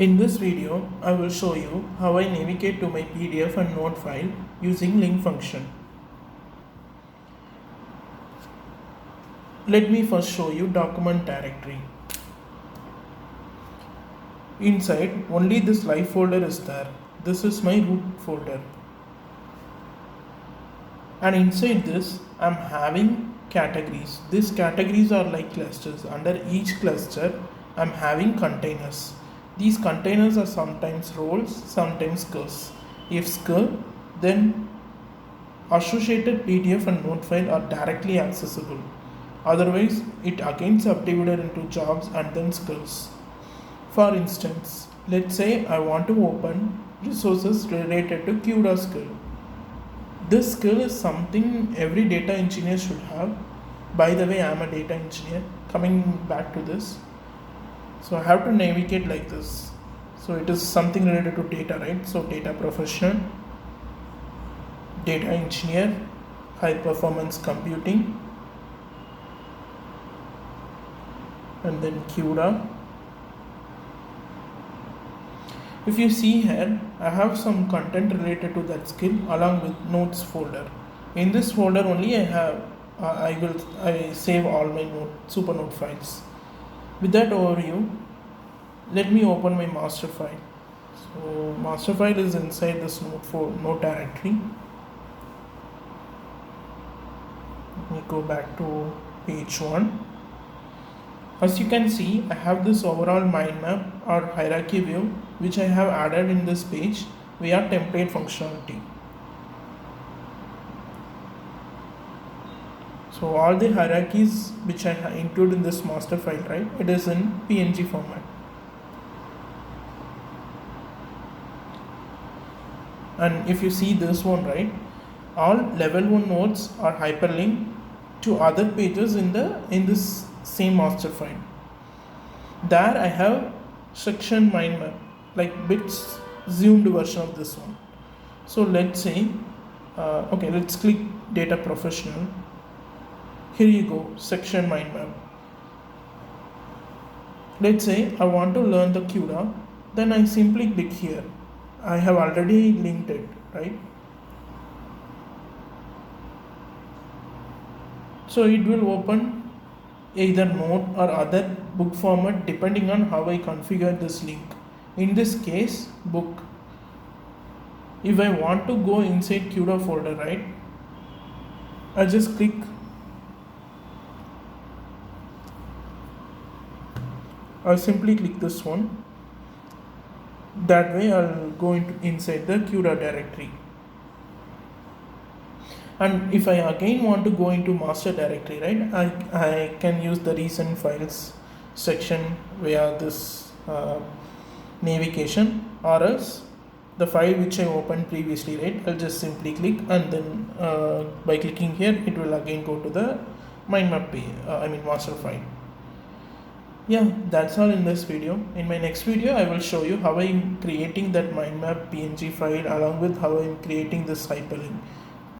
In this video, I will show you how I navigate to my PDF and Note file using link function. Let me first show you document directory. Inside, only this live folder is there. This is my root folder. And inside this, I'm having categories. These categories are like clusters. Under each cluster, I'm having containers. These containers are sometimes roles, sometimes skills. If skill, then associated PDF and Note file are directly accessible. Otherwise, it again subdivided into jobs and then skills. For instance, let's say I want to open resources related to CUDA skill. This skill is something every data engineer should have. By the way, I am a data engineer. Coming back to this, so I have to navigate like this. So it is something related to data, right? So data professional, data engineer, high performance computing, and then CUDA. If you see here, I have some content related to that skill along with notes folder. In this folder only I save all my Supernote files. With that overview, let me open my master file. So master file is inside this note directory. Let me go back to page 1. As you can see, I have this overall mind map or hierarchy view which I have added in this page via template functionality. So all the hierarchies which I include in this master file, right, it is in PNG format. And if you see this one, right, all level 1 nodes are hyperlinked to other pages in this same master file. There I have section mind map, like bits zoomed version of this one. So let's say, let's click data professional. Here you go, section mind map. Let's say I want to learn the CUDA, then I simply click here. I have already linked it, right? So it will open either Note or other book format depending on how I configure this link. In this case, book. If I want to go inside CUDA folder, right, I just click. I'll simply click this one. That way I'll go inside the CUDA directory. And if I again want to go into master directory, right, I can use the recent files section via this navigation, or else the file which I opened previously, right, I'll just simply click, and then by clicking here it will again go to the mind map page, master file. Yeah, that's all in this video. In my next video, I will show you how I am creating that mind map PNG file along with how I am creating this hyperlink.